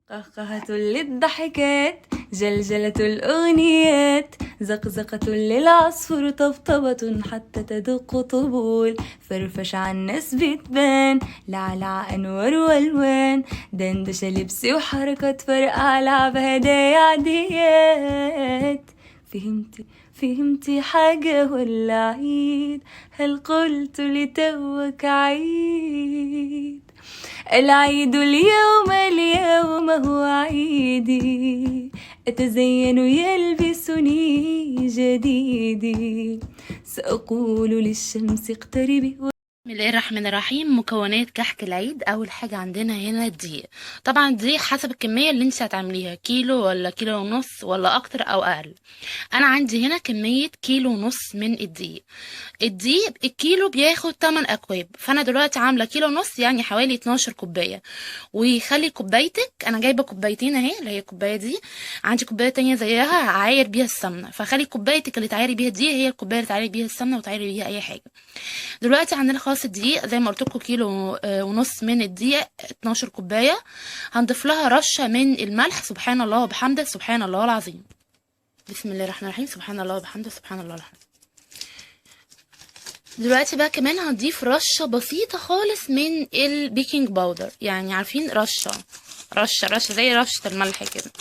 قهقهة للضحكات، جلجلة الأغنيات، زقزقة للعصفور، طبطبة حتى تدق طبول، فرفش عن الناس بتبان، لعلع أنوار والوان، دندشة لبس وحركات، فرقع لعب هدايا عاديات. فهمتي حاجة ولا عيد؟ هل قلت لتوك عيد؟ العيد اليوم هو عيدي، أتزين يلبسني جديدي، سأقول للشمس اقتربي. بسم الله الرحمن الرحيم. مكونات كحك العيد. اول حاجه عندنا هنا الدقيق. طبعا الدقيق حسب الكميه اللي انت هتعمليها، كيلو ولا كيلو ونص ولا اكتر او اقل. انا عندي هنا كميه كيلو ونص من الدقيق. الدقيق الكيلو بياخد 8 اكواب، فانا دلوقتي عامله كيلو ونص يعني حوالي 12 كوبايه. وخلي كوبايتك، انا جايبه كوبايتين اهي، اللي هي الكوبايه دي. عندي كوبايه تانية زيها هعاير بيها السمنه، فخلي كوبايتك اللي تعايري بيها دي هي الكوبايه اللي تعايري بيها السمنه وتعايري بيها اي حاجه. دلوقتي عندنا خلاص الدقيق زي ما قلت لكم، كيلو ونص من الدقيق، 12 كوبايه. هنضيف لها رشه من الملح، سبحان الله وبحمده سبحان الله العظيم. بسم الله الرحمن الرحيم، سبحان الله وبحمده سبحان الله العظيم. دلوقتي بقى كمان هنضيف رشه بسيطه خالص من البيكنج باودر، يعني عارفين رشه زي رشه الملح كده.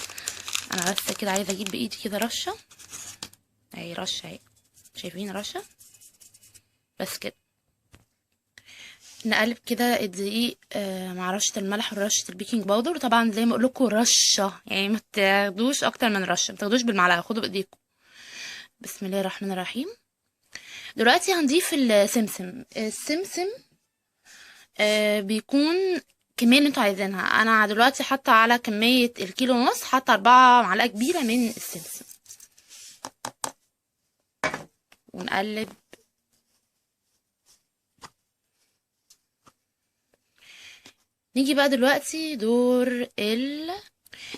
انا بس كده عايزه اجيب بايدي كده رشه اهي، رشه اهي، شايفين رشه بس كده. نقلب كده الدقيق مع رشه الملح ورشه البيكنج باودر. طبعا زي ما اقول لكم رشه، يعني ما تاخدوش اكتر من رشه، ما تاخدوش بالمعلقه، خدوا بايديكم. بسم الله الرحمن الرحيم. دلوقتي هنضيف السمسم بيكون كمية اللي انتوا عايزينها. انا دلوقتي حاطه على كميه الكيلو ونص، حاطه 4 معلقه كبيره من السمسم. ونقلب. نيجي بقى دلوقتي دور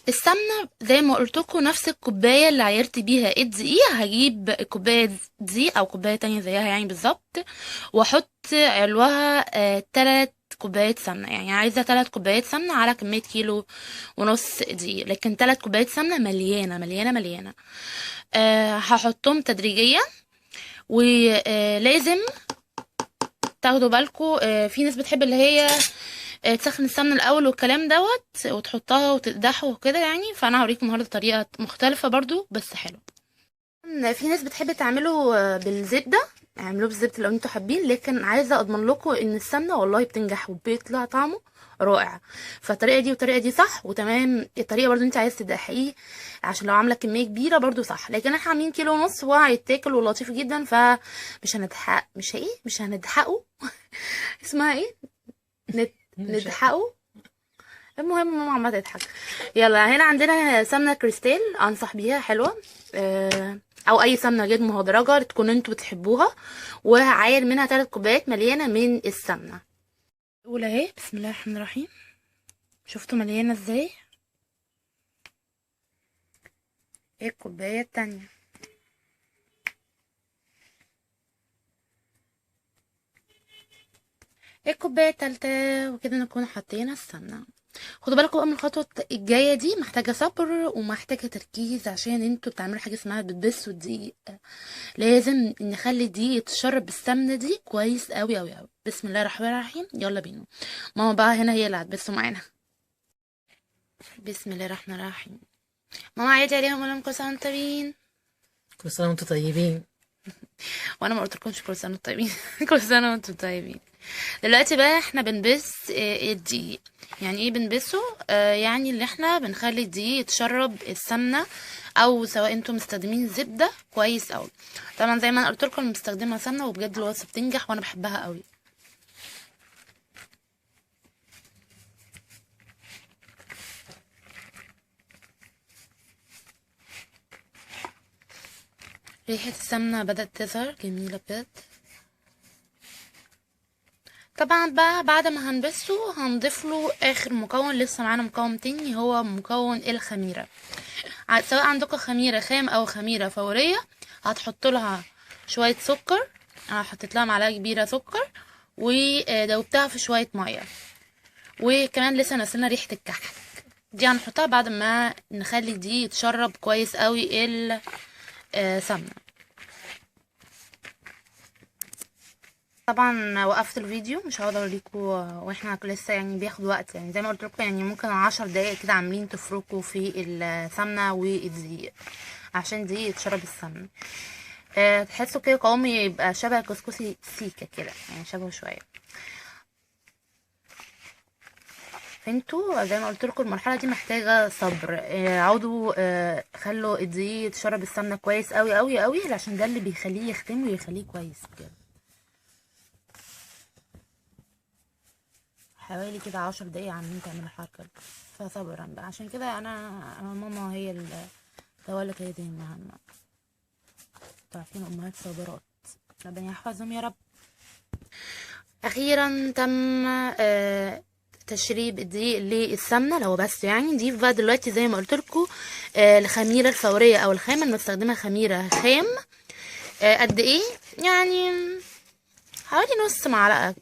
السمنه. زي ما قلت لكم نفس الكوبايه اللي عيرت بيها الدقيق، هجيب الكوبايه دي او كوبايه تانية زيها يعني بالظبط، واحط علوها 3 كوبايات سمنه. يعني عايزه 3 كوبايات سمنه على كميه كيلو ونص دقيق، لكن 3 كوبايات سمنه مليانه مليانه مليانه. هحطهم تدريجيا. ولازم تاخدوا بالكم، في ناس بتحب اللي هي تسخن السمنه الاول والكلام دوت وتحطها وتقدحه وكده يعني، فانا هوريكم النهارده طريقه مختلفه برضو بس حلوه. في ناس بتحب تعمله بالزبده، اعملوه بالزبده لو انتوا حابين، لكن عايزه اضمن لكم ان السمنه والله بتنجح وبيطلع طعمه رائع. فالطريقه دي والطريقه دي صح وتمام. الطريقه برضو انت عايز تدققيه عشان لو عامله كميه كبيره برضو صح، لكن احنا عاملين كيلو ونص وهيتاكل ولطيف جدا، فمش هندحق مش هندحقه اسمها ايه؟ ندحقه. المهم ماما عماله تضحك. يلا هنا عندنا سمنه كريستال، انصح بيها حلوه. او اي سمنه غير مهدرجه تكون انتوا بتحبوها. وهعاير منها 3 كوبايات مليانه من السمنه الاولى اهي. بسم الله الرحمن الرحيم. شفتوا مليانه ازاي؟ ايه الكوبايه التانية؟ ايه الكوبايه التالتة؟ وكده نكون حطينا السمنه. خدوا بالكم بقى من الخطوه الجايه دي، محتاجه صبر ومحتاجه تركيز، عشان انتوا بتعملوا حاجه اسمها بتبسوا الدقيق. لازم نخلي دي يتشرب بالسمنه دي كويس قوي قوي قوي. بسم الله الرحمن الرحيم. يلا بينا. ماما بقى هنا هي اللي هتبسوا معانا. بسم الله الرحمن الرحيم. ماما عيدي عليهم ولا كل سنه وانتم طيبين. كل سنة وانتم طيبين. وانا ما قلتلكمش كل سنه وانتم طيبين كل سنه وانتم طيبين. دلوقتي بقى احنا بنبس الدقيق. يعني ايه بنبسه؟ يعني اللي احنا بنخلي الدقيق يتشرب السمنه، او سواء انتم مستخدمين زبده كويس قوي. طبعا زي ما انا قلت لكم مستخدمه سمنه، وبجد الوصفه بتنجح وانا بحبها قوي. ريحه السمنه بدات تظهر جميله بجد. طبعا بقى بعد ما هنبسه هنضيف له اخر مكون، لسه معانا مكون تاني هو مكون الخميره. سواء عندكم خميره خام او خميره فوريه، هتحط لها شويه سكر. انا حطيت لها معلقه كبيره سكر ودوبتها في شويه ميه. وكمان لسه نزلنا ريحه الكحك. دي هنحطها بعد ما نخلي دي يتشرب كويس قوي السمنه. طبعا وقفت الفيديو، مش هقدر اوريكم واحنا لسه يعني بياخد وقت، يعني زي ما قلت لكم يعني ممكن 10 دقايق كده عاملين تفركوا في السمنه والدقيق عشان دي يتشرب السمنه. تحسوا كده قوامه يبقى شبه كسكسي سيكه كده، يعني شبهه شويه. فانتوا زي ما قلت لكم المرحله دي محتاجه صبر. اقعدوا خلوا الدقيق يتشرب السمنه كويس قوي قوي قوي، عشان ده اللي بيخليه يختم ويخليه كويس كده. حوالي كده 10 دقايق عاملين تعملوا الحركه دي، فصبرا بقى. عشان كده انا ماما هي اللي تولت هذه المهمه. تعرفين امهات صابرات، ربنا يحفظهم يا رب. اخيرا تم تشريب الدقيق للسمنه. لو بس يعني نضيف بقى دلوقتي زي ما قلت لكم الخميره الفوريه او الخام. انا بستخدمها خميره خام. قد ايه يعني؟ حوالي نص معلقه.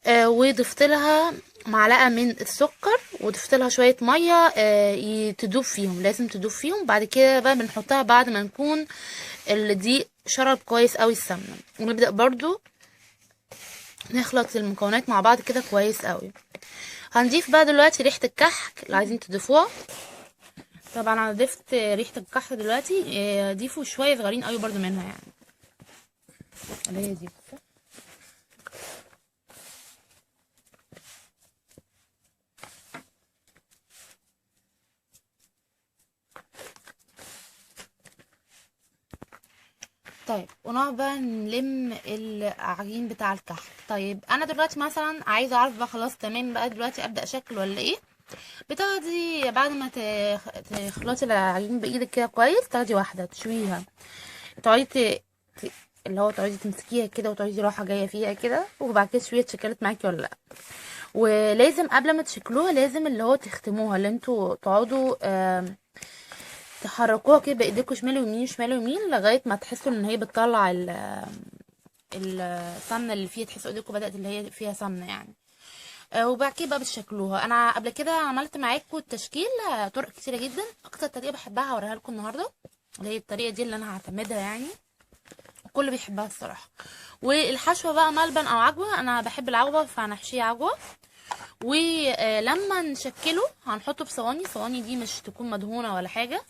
وضفت لها معلقه من السكر، وضفت لها شويه ميه تدوب فيهم، لازم تدوب فيهم. بعد كده بقى بنحطها بعد ما نكون الدقيق شرب كويس قوي السمنه، ونبدا برضو نخلط المكونات مع بعض كده كويس قوي. هنضيف بقى دلوقتي ريحه الكحك اللي عايزين تضيفوها. طبعا انا ضفت ريحه الكحك دلوقتي. ضيفوا شويه صغيرين قوي برضو منها، يعني اللي هي دي. طيب ونقعد بقى نلم العجين بتاع الكحك. طيب انا دلوقتي مثلا عايزه اعرف بقى خلاص تمام بقى دلوقتي ابدا اشكل ولا ايه. بتاخدي بعد ما تخلطي العجين بايدك كده كويس، تاخدي واحده تشويها، تقعدي اللي هو تقعدي تمسكيها كده وتقعدي رايحه جايه فيها كده، وبعد كده تشوفي اتشكلت معاكي ولا لا. ولازم قبل ما تشكلوها لازم اللي هو تختموها، اللي انتوا تقعدوا تحركوها كده بايديكوا شمال ويمين شمال ويمين لغايه ما تحسوا ان هي بتطلع السمنه اللي فيها، تحسوا ايديكوا بدات اللي هي فيها سمنه يعني. وبعد كده بقى بتشكلوها. انا قبل كده عملت معاكم التشكيل طرق كتيره جدا. اكتر طريقه بحبها هوريها لكم النهارده، اللي هي الطريقه دي اللي انا هعتمدها يعني، الكل بيحبها الصراحه. والحشوه بقى ملبن او عجوه، انا بحب العجوه فهنحشيه عجوه. ولما نشكله هنحطه في صواني دي مش تكون مدهونه ولا حاجه،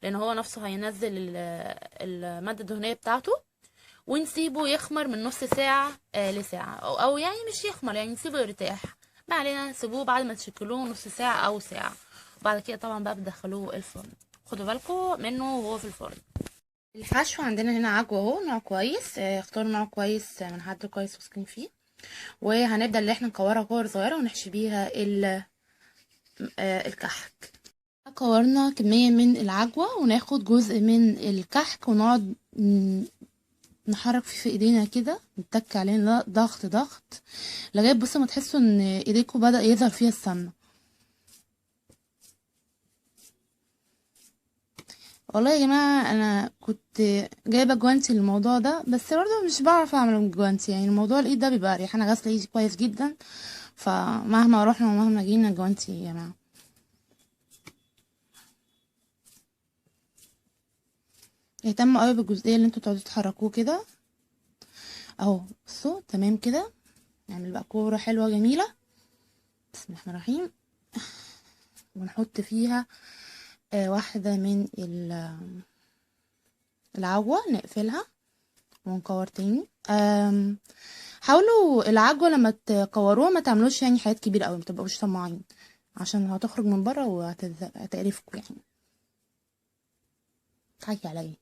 لان هو نفسه هينزل الماده الدهنيه بتاعته. ونسيبه يخمر من نص ساعه لساعه، او يعني مش يخمر يعني نسيبه يرتاح. ما علينا، نسيبوه بعد ما تشكلوه نص ساعه او ساعه. وبعد كده طبعا بقى بتدخلوه الفرن. خدوا بالكم منه وهو في الفرن. الحشو عندنا هنا عجوه اهو، نوع كويس. اختاروا نوع كويس من حد كويس واثقين فيه. وهنبدا اللي احنا نكورها كور صغيره ونحشي بيها الكحك. كورنا كمية من العجوة، وناخد جزء من الكحك ونقعد نحرك فيه في ايدينا كده، نتك عليه ضغط ضغط لغاية بصوا ما تحسوا ان ايديكم بدأ يظهر فيها السمنة. والله يا جماعة انا كنت جايبة جوانتي للموضوع ده، بس برضه مش بعرف اعمل جوانتي، يعني الموضوع الايد ده بيبقى اريح. انا غاسلة ايدي كويس جدا، فمهما رحنا ومهما جينا جوانتي يا جماعة. اهتموا قوي بالجزئية اللي انتوا تقعدوا تحركوه كده اهو. بصوا تمام كده. نعمل بقى كورة حلوة جميلة. بسم الله الرحمن الرحيم. ونحط فيها واحدة من العجوة، نقفلها ونكور تاني. حاولوا العجوة لما تكوروها ما تعملوش يعني حاجات كبيرة قوي، ما تبقوش طماعين، عشان هتخرج من بره وهتقرفكم يعني. تضحكي عليا.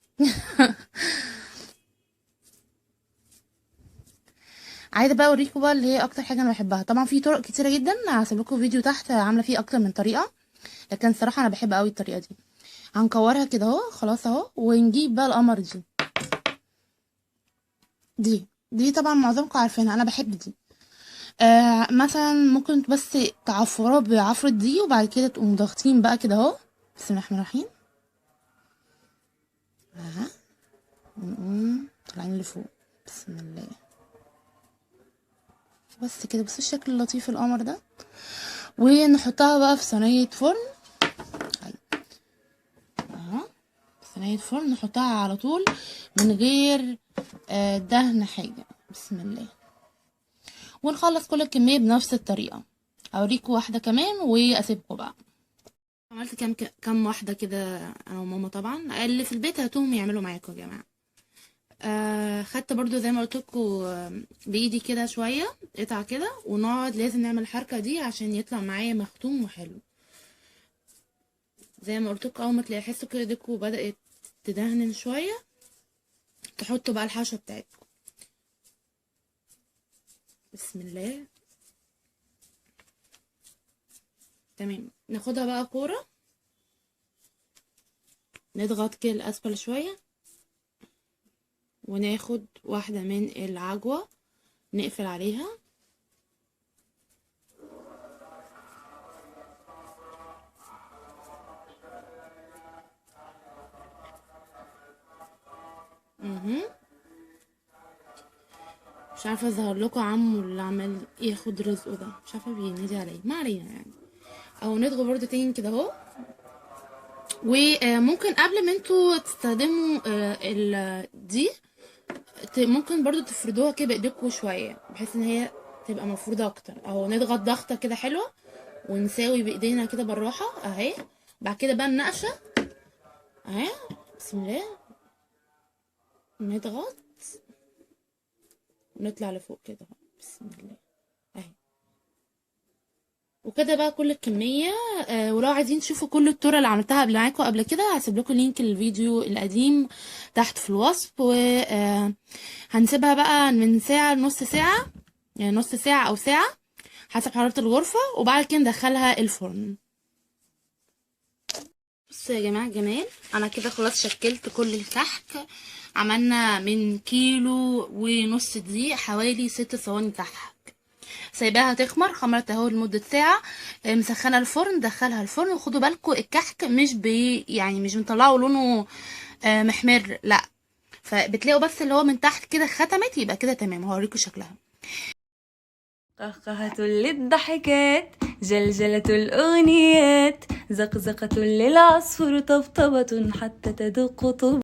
عايزه بقى اوريكم بقى اللي هي اكتر حاجه انا بحبها. طبعا في طرق كتيره جدا، هسيب لكم فيديو تحت عامله فيه اكتر من طريقه، لكن الصراحه انا بحب قوي الطريقه دي. هنكورها كده اهو خلاص اهو، ونجيب بقى القمر دي طبعا معظمكم عارفينها، انا بحب دي. مثلا ممكن بس تعفروها بعفرة دي، وبعد كده تقوم ضاغطين بقى كده اهو. بسم الله الرحمن الرحيم. ونقوم طالعين لفوق. بسم الله. بس كده، بصوا الشكل اللطيف القمر ده. ونحطها بقى في صينية فرن اهو، في صينية فرن نحطها على طول من غير دهن حاجة. بسم الله. ونخلص كل الكمية بنفس الطريقة. اوريكم واحدة كمان واسيبكم بقى. عملت كام واحدة كده انا وماما، طبعا اللي في البيت هاتوهم يعملوا معاكم يا جماعة. خدت برضو زي ما قلت لكم بايدي كده شويه قطع كده، ونقعد لازم نعمل الحركه دي عشان يطلع معايا مختوم وحلو. زي ما قلت لكم اول ما تحسوا كده ايديكم بدات تدهن شويه، تحطوا بقى الحشوه بتاعتكم. بسم الله. تمام، ناخدها بقى كوره، نضغط كده لاسفل شويه، وناخد واحده من العجوه نقفل عليها. مش عارفه اظهر لكم عمو اللي عمال ياخد رزقه ده، مش عارفه بينادي عليه، ما علينا يعني. او نضغط برضو تاني كده اهو. وممكن قبل ما انتوا تستخدموا دي ممكن برضو تفردوها كده بايديكوا شويه بحيث ان هي تبقى مفروده اكتر. اهو نضغط ضغطه كده حلوه ونساوي بايدينا كده بالراحه اهي. بعد كده بقى النقشه اهي. بسم الله. نضغط ونطلع لفوق كده اهو. بسم الله اهي. وكده بقى كل الكميه. ولو عايزين تشوفوا كل الطرق اللي عملتها معاكم قبل كده هسيب لكم لينك الفيديو القديم تحت في الوصف. و هنسيبها بقى من ساعه لنص ساعه، يعني نص ساعه او ساعه حسب حراره الغرفه، وبعد كده ندخلها الفرن. بصوا يا جماعه الجمال، انا كده خلاص شكلت كل الكحك. عملنا من كيلو ونص دقيق حوالي 6 صواني كحك. سايباها تخمر، خمرت اهو لمده ساعه. مسخنه الفرن، دخلها الفرن. وخدوا بالكم الكحك مش يعني مش بنطلعه لونه محمر، لا، فبتلاقوا بس اللي هو من تحت كده ختمت، يبقى كده تمام. هوريكم شكلها. قهقهة للضحكات، جلجلة الأغنيات، زقزقة للعصفور، طبطبة حتى تدق طب